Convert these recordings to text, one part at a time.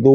2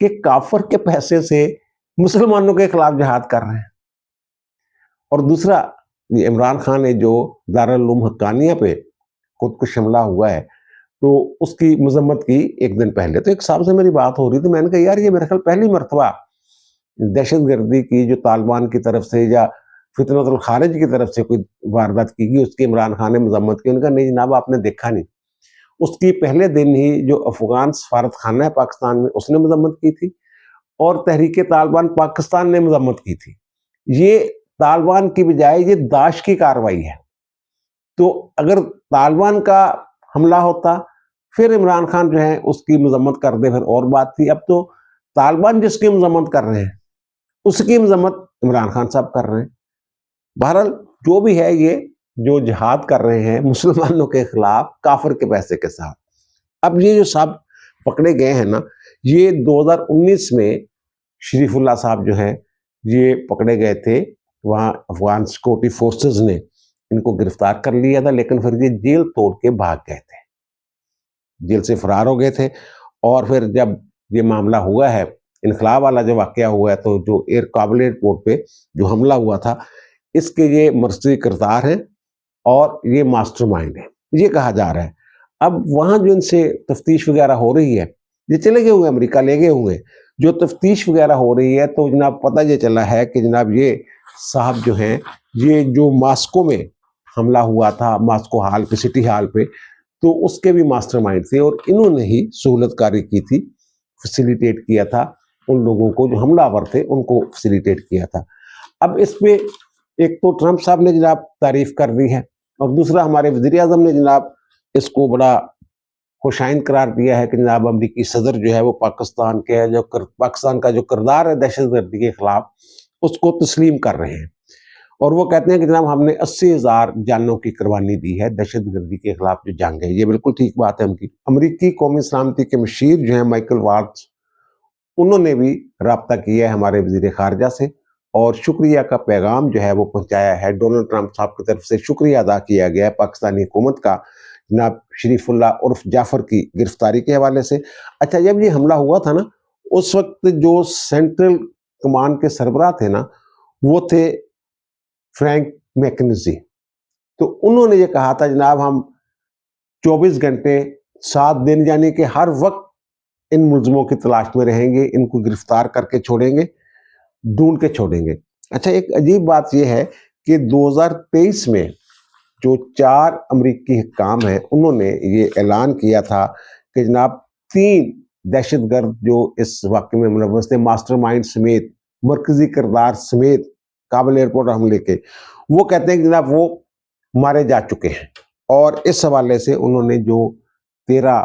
کہ کافر کے پیسے سے مسلمانوں کے خلاف جہاد کر رہے ہیں. اور دوسرا یہ عمران خان نے جو دارالعلوم حقانیہ پہ خودکش حملہ ہوا ہے تو اس کی مذمت کی ایک دن پہلے. تو ایک صاحب سے میری بات ہو رہی تھی, میں نے کہا یار یہ میرے خیال پہلی مرتبہ دہشت گردی کی جو طالبان کی طرف سے یا فتنۃ الخارج کی طرف سے کوئی واردات کی گئی اس کی عمران خان نے مذمت کی. ان کا نہیں جناب آپ نے دیکھا نہیں, اس کی پہلے دن ہی جو افغان سفارت خانہ ہے پاکستان میں اس نے مذمت کی تھی اور تحریک طالبان پاکستان نے مذمت کی تھی. یہ طالبان کی بجائے یہ داعش کی کارروائی ہے. تو اگر طالبان کا حملہ ہوتا پھر عمران خان جو ہے اس کی مذمت کر دے پھر اور بات تھی. اب تو طالبان جس کی مذمت کر رہے ہیں اس کی مذمت عمران خان صاحب کر رہے ہیں. بہرحال جو بھی ہے یہ جو جہاد کر رہے ہیں مسلمانوں کے خلاف کافر کے پیسے کے ساتھ. اب یہ جو صاحب پکڑے گئے ہیں نا, یہ 2019 میں شریف اللہ صاحب جو ہے یہ پکڑے گئے تھے, وہاں افغان سیکورٹی فورسز نے ان کو گرفتار کر لیا تھا, لیکن پھر یہ جیل توڑ کے بھاگ گئے تھے, جیل سے فرار ہو گئے تھے. اور پھر جب یہ معاملہ ہوا ہے انخلا والا جو واقعہ ہوا ہے تو جو کابل ایئرپورٹ پہ جو حملہ ہوا تھا اس کے یہ مرکزی کردار ہیں اور یہ ماسٹر مائنڈ ہے یہ کہا جا رہا ہے. اب وہاں جو ان سے تفتیش وغیرہ ہو رہی ہے یہ چلے گئے ہوئے امریکہ لے گئے ہوئے, جو تفتیش وغیرہ ہو رہی ہے تو جناب پتہ یہ چلا ہے کہ جناب یہ صاحب جو ہیں یہ جو ماسکو میں حملہ ہوا تھا ماسکو ہال پہ سٹی ہال پہ تو اس کے بھی ماسٹر مائنڈ تھے اور انہوں نے ہی سہولت کاری کی تھی, فیسیلیٹیٹ کیا تھا ان لوگوں کو جو حملہ آور تھے ان کو فیسیلیٹیٹ کیا تھا. اب اس پہ ایک تو ٹرمپ صاحب نے جناب تعریف کر دی ہے اور دوسرا ہمارے وزیر اعظم نے جناب اس کو بڑا خوشائند قرار دیا ہے کہ جناب امریکی صدر جو ہے وہ پاکستان کے جو پاکستان کا جو کردار ہے دہشت گردی کے خلاف اس کو تسلیم کر رہے ہیں. اور وہ کہتے ہیں کہ جناب ہم نے 80,000 جانوں کی قربانی دی ہے دہشت گردی کے خلاف جو جنگ ہے. یہ بالکل ٹھیک بات ہے ان کی. امریکی قومی سلامتی کے مشیر جو ہیں مائیکل وارٹز انہوں نے بھی رابطہ کیا ہے ہمارے وزیر خارجہ سے اور شکریہ کا پیغام جو ہے وہ پہنچایا ہے. ڈونلڈ ٹرمپ صاحب کی طرف سے شکریہ ادا کیا گیا ہے پاکستانی حکومت کا جناب شریف اللہ عرف جعفر کی گرفتاری کے حوالے سے. اچھا جب یہ حملہ ہوا تھا نا اس وقت جو سینٹرل کمانڈ کے سربراہ تھے نا وہ تھے فرینک میکنزی. تو انہوں نے یہ کہا تھا جناب ہم 24 گھنٹے 7 دن یعنی کہ ہر وقت ان ملزموں کی تلاش میں رہیں گے, ان کو گرفتار کر کے چھوڑیں گے, ڈھونڈ کے چھوڑیں گے. اچھا ایک عجیب بات یہ ہے کہ 2023 میں جو 4 امریکی حکام ہیں انہوں نے یہ اعلان کیا تھا کہ جناب 3 دہشت گرد جو اس واقعے میں ملوث تھے ماسٹر مائنڈ سمیت مرکزی کردار سمیت کابل ایئرپورٹ حملے کے, وہ کہتے ہیں کہ جناب وہ مارے جا چکے ہیں. اور اس حوالے سے انہوں نے جو 13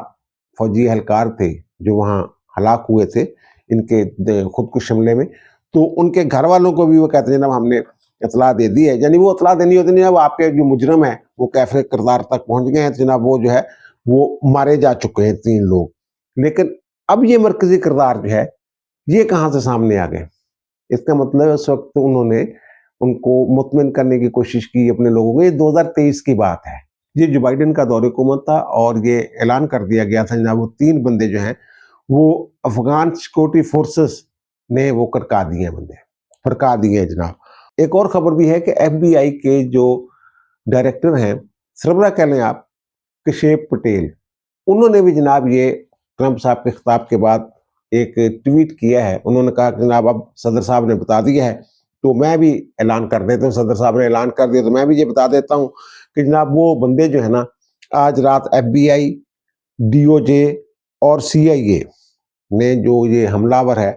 فوجی اہلکار تھے جو وہاں ہلاک ہوئے تھے ان کے خودکش حملے میں تو ان کے گھر والوں کو بھی وہ کہتے ہیں جناب ہم نے اطلاع دے دی ہے. یعنی وہ اطلاع دینی ہوتی نہیں, وہ آپ کے جو مجرم ہیں وہ کیفر کردار تک پہنچ گئے ہیں جناب وہ جو ہے وہ مارے جا چکے ہیں 3 لوگ. لیکن اب یہ مرکزی کردار جو ہے یہ کہاں سے سامنے آ گئے؟ اس کا مطلب اس وقت انہوں نے ان کو مطمئن کرنے کی کوشش کی اپنے لوگوں کو. یہ 2023 کی بات ہے, یہ جو بائیڈن کا دور حکومت تھا اور یہ اعلان کر دیا گیا تھا جناب وہ 3 بندے جو ہیں وہ افغان سیکورٹی فورسز نے وہ کرکا دیے ہیں, بندے فرکا دیے ہیں جناب. ایک اور خبر بھی ہے کہ ایف بی آئی کے جو ڈائریکٹر ہیں سربراہ کہہ لیں آپ کشیپ پٹیل, انہوں نے بھی جناب یہ ٹرمپ صاحب کے خطاب کے بعد ایک ٹویٹ کیا ہے. انہوں نے کہا کہ جناب اب صدر صاحب نے بتا دیا ہے تو میں بھی اعلان کر دیتا ہوں, صدر صاحب نے اعلان کر دیا تو میں بھی یہ بتا دیتا ہوں کہ جناب وہ بندے جو ہے نا آج رات F B I D O J اور سی آئی اے نے جو یہ حملہ آور ہے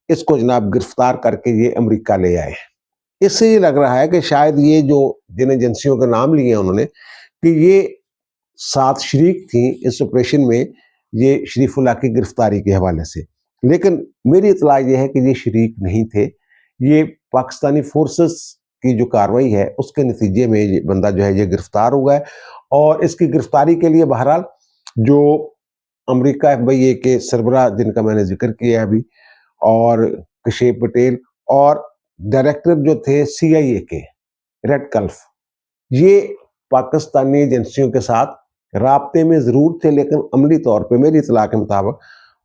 اس کو جناب گرفتار کر کے یہ امریکہ لے آئے. اس سے یہ لگ رہا ہے کہ شاید یہ جو جن ایجنسیوں کے نام لیے ہیں انہوں نے کہ یہ 7 شریک تھیں اس آپریشن میں یہ شریف اللہ کی گرفتاری کے حوالے سے. لیکن میری اطلاع یہ ہے کہ یہ شریک نہیں تھے, یہ پاکستانی فورسز کی جو کارروائی ہے اس کے نتیجے میں یہ بندہ جو ہے یہ گرفتار ہوا ہے. اور اس کی گرفتاری کے لیے بہرحال جو امریکہ ایف بی آئی کے سربراہ جن کا میں نے ذکر کیا ابھی اور کشیپ پٹیل اور ڈائریکٹر جو تھے سی آئی اے کے ریڈ کلف, یہ پاکستانی ایجنسیوں کے ساتھ رابطے میں ضرور تھے لیکن عملی طور پہ میری اطلاع کے مطابق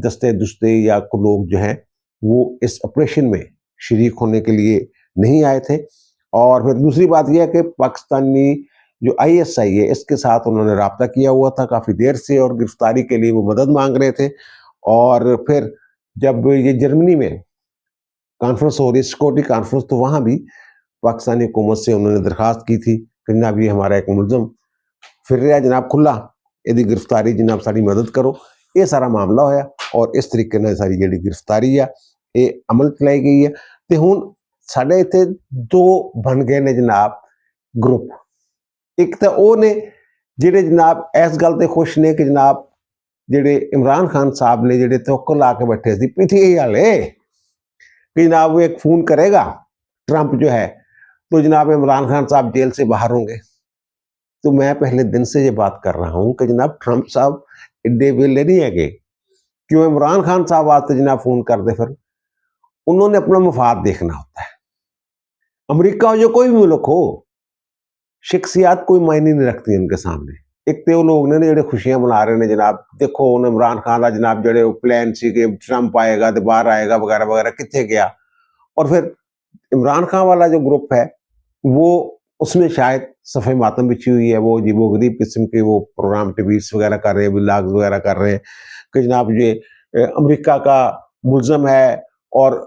دستے دستے یا لوگ جو ہیں وہ اس آپریشن میں شریک ہونے کے لیے نہیں آئے تھے. اور پھر دوسری بات یہ ہے کہ پاکستانی جو ISI ہے اس کے ساتھ انہوں نے رابطہ کیا ہوا تھا کافی دیر سے، اور گرفتاری کے لیے وہ مدد مانگ رہے تھے. اور پھر جب یہ جرمنی میں کانفرنس ہو رہی سیکورٹی کانفرنس، تو وہاں بھی پاکستانی حکومت سے انہوں نے درخواست کی تھی کہ جناب یہ ہمارا ایک ملزم پھر رہا جناب کھلا، یہ گرفتاری جناب ساری مدد کرو. یہ سارا معاملہ ہوا اور اس طریقے سے ساری جڑی گرفتاری ہے یہ عمل چلائی گئی ہے. تے ہن ساڈے اتنے دو بن گئے نے جناب گروپ. ایک تو وہ نے جڑے جناب اس گل تے خوش نے کہ جناب جڑے عمران خان صاحب نے جڑے توقع لا کے بیٹھے سی PTI والے کہ جناب وہ ایک فون کرے گا ٹرمپ جو ہے تو جناب عمران خان صاحب جیل سے باہر ہوں گے. تو میں پہلے دن سے یہ بات کر رہا ہوں کہ جناب ٹرمپ صاحب ایڈے ویلے نہیں ہے گے کیوں عمران خان صاحب واسطے جناب فون کر دے. پھر انہوں نے اپنا مفاد دیکھنا ہوتا ہے. امریکہ ہو جو کوئی بھی ملک ہو، شخصیات کوئی معنی نہیں رکھتی ان کے سامنے. ایک تو وہ لوگ نے جڑے خوشیاں منا رہے ہیں جناب دیکھو انہیں عمران خان کا جناب جڑے پلان سی کہ ٹرمپ آئے گا تو باہر آئے گا وغیرہ وغیرہ کتنے گیا. اور پھر عمران خان والا جو گروپ ہے وہ اس میں شاید صفحہ ماتم بچھی ہوئی ہے، وہ عجیب و غریب قسم کے وہ پروگرام ٹیویز وغیرہ کر رہے ہیں، ولاگز وغیرہ کر رہے ہیں کہ جناب یہ امریکہ کا ملزم ہے اور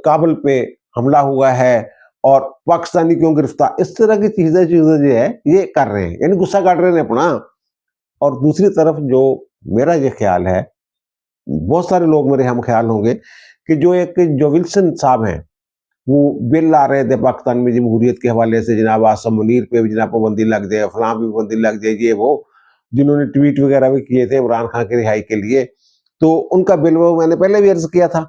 کابل پہ حملہ ہوا ہے اور پاکستانی کیوں گرفتار، اس طرح کی چیزیں جو ہے یہ کر رہے ہیں، یعنی غصہ کاٹ رہے ہیں اپنا. اور دوسری طرف جو میرا یہ خیال ہے، بہت سارے لوگ میرے ہم خیال ہوں گے کہ جو ایک جو ولسن صاحب ہیں وہ بل لا رہے تھے پاکستان میں جمہوریت کے حوالے سے، جناب آصم منیر پہ بھی جناب پابندی لگ جائے، فلاں بھی پابندی لگ جائے، یہ وہ جنہوں نے ٹویٹ وغیرہ بھی کیے تھے عمران خان کی رہائی کے لیے. تو ان کا بل وہ میں نے پہلے بھی عرض کیا تھا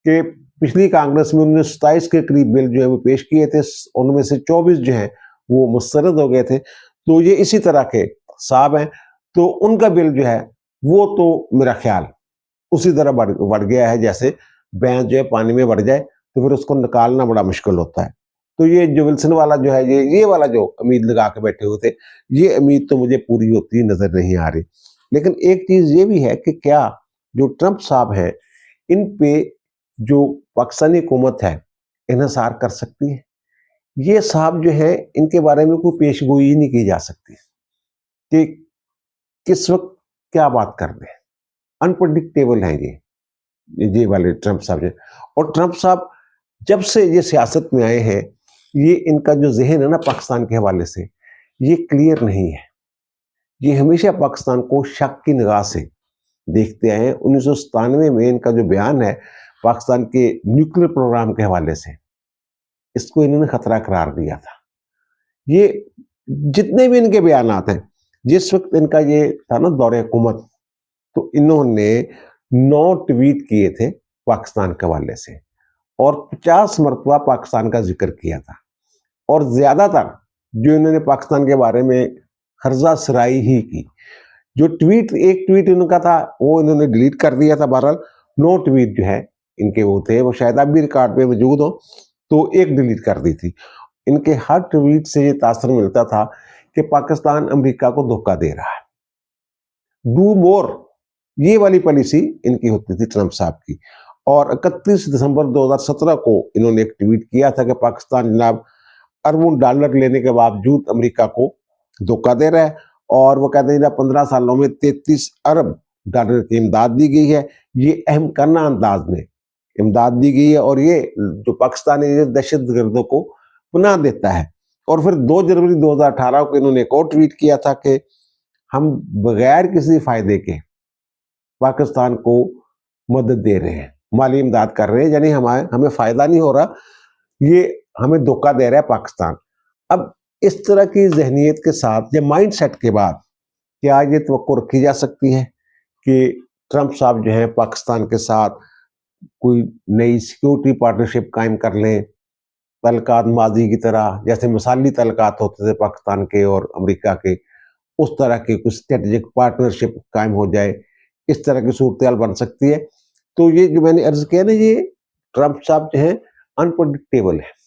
کہ پچھلی کانگریس میں 1927 کے قریب بل جو ہے وہ پیش کیے تھے، ان میں سے 24 جو ہیں وہ مسترد ہو گئے تھے. تو یہ اسی طرح کے صاحب ہیں، تو ان کا بل جو ہے وہ تو میرا خیال اسی طرح بڑھ گیا ہے جیسے بھینس جو ہے پانی میں بڑھ جائے تو پھر اس کو نکالنا بڑا مشکل ہوتا ہے. تو یہ جو ولسن والا جو ہے یہ والا جو امید لگا کے بیٹھے ہوئے تھے، یہ امید تو مجھے پوری ہوتی نظر نہیں آ رہی. لیکن ایک چیز یہ بھی ہے کہ کیا جو ٹرمپ صاحب ہیں ان پہ جو پاکستانی حکومت ہے انحصار کر سکتی ہے؟ یہ صاحب جو ہیں ان کے بارے میں کوئی پیش گوئی نہیں کی جا سکتی کہ کس وقت کیا بات کر رہے ہیں. انپرڈکٹیبل ہیں یہ والے ٹرمپ صاحب. اور ٹرمپ صاحب جب سے یہ سیاست میں آئے ہیں یہ ان کا جو ذہن ہے نا پاکستان کے حوالے سے یہ کلیئر نہیں ہے. یہ ہمیشہ پاکستان کو شک کی نگاہ سے دیکھتے آئے ہیں. 1997 میں ان کا جو بیان ہے پاکستان کے نیوکلیر پروگرام کے حوالے سے، اس کو انہوں نے خطرہ قرار دیا تھا. یہ جتنے بھی ان کے بیانات ہیں، جس وقت ان کا یہ تھا نا دور حکومت، تو انہوں نے 9 ٹویٹ کیے تھے پاکستان کے حوالے سے اور 50 مرتبہ پاکستان کا ذکر کیا تھا. اور زیادہ تر جو انہوں نے پاکستان کے بارے میں خرزہ سرائی ہی کی. جو ایک ٹویٹ ان کا تھا وہ انہوں نے ڈیلیٹ کر دیا تھا. بہرحال 9 ٹویٹ جو ہے ان کے وہ تھے، وہ شاید اب بھی ریکارڈ پہ موجود ہوں، تو ایک ڈیلیٹ کر دی تھی. ان کے ہر ٹویٹ سے یہ تاثر ملتا تھا کہ پاکستان امریکہ کو دھوکہ دے رہا ہے. ڈو مور، یہ والی پالیسی ان کی ہوتی تھی ٹرمپ صاحب کی. اور 31 دسمبر 2017 کو انہوں نے ایک ٹویٹ کیا تھا کہ پاکستان جناب اربوں ڈالر لینے کے باوجود امریکہ کو دھوکہ دے رہا ہے، اور وہ کہتے ہیں جناب 15 سالوں میں 33 ارب ڈالر کی امداد دی گئی ہے. یہ اہم کرنا انداز میں امداد دی گئی ہے اور یہ جو پاکستانی دہشت گردوں کو پناہ دیتا ہے. اور پھر 2 جنوری 2018 کو انہوں نے ایک اور ٹویٹ کیا تھا کہ ہم بغیر کسی فائدے کے پاکستان کو مدد دے رہے ہیں، مالی امداد کر رہے ہیں، یعنی ہمیں فائدہ نہیں ہو رہا، یہ ہمیں دھوکہ دے رہا ہے پاکستان. اب اس طرح کی ذہنیت کے ساتھ یا مائنڈ سیٹ کے بعد کیا یہ توقع رکھی جا سکتی ہے کہ ٹرمپ صاحب جو ہیں پاکستان کے ساتھ کوئی نئی سیکیورٹی پارٹنرشپ قائم کر لیں، تعلقات ماضی کی طرح جیسے مثالی تعلقات ہوتے تھے پاکستان کے اور امریکہ کے، اس طرح کی کچھ اسٹریٹجک پارٹنرشپ قائم ہو جائے، اس طرح کی صورتحال بن سکتی ہے؟ تو یہ جو میں نے عرض کیا نا، یہ ٹرمپ صاحب جو ہیں انپرڈکٹیبل ہے.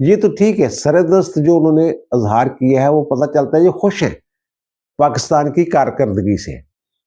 یہ تو ٹھیک ہے، سردست جو انہوں نے اظہار کیا ہے وہ پتہ چلتا ہے یہ خوش ہیں پاکستان کی کارکردگی سے،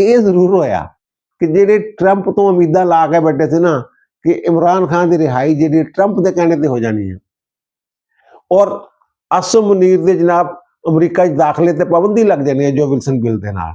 ਇਹ ਜ਼ਰੂਰ ਹੋਇਆ ਕਿ ਜਿਹੜੇ ਟਰੰਪ ਤੋਂ ਉਮੀਦਾਂ ਲਾ ਕੇ ਬੈਠੇ ਸੀ ਨਾ ਕਿ ਇਮਰਾਨ ਖਾਨ ਦੀ ਰਿਹਾਈ ਜਿਹੜੀ ਟਰੰਪ ਦੇ ਕਹਿਣੇ ਤੇ ਹੋ ਜਾਣੀ ਹੈ, ਔਰ ਆਸਮ ਮੁਨੀਰ ਦੇ ਜਨਾਬ ਅਮਰੀਕਾ 'ਚ ਦਾਖਲੇ ਤੇ ਪਾਬੰਦੀ ਲੱਗ ਜਾਣੀ ਹੈ ਜੋ ਵਿਲਸਨ ਬਿਲ ਦੇ ਨਾਲ,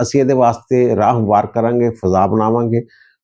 ਅਸੀਂ ਇਹਦੇ ਵਾਸਤੇ ਰਾਹ ਹਮਵਾਰ ਕਰਾਂਗੇ, ਫਜ਼ਾ ਬਣਾਵਾਂਗੇ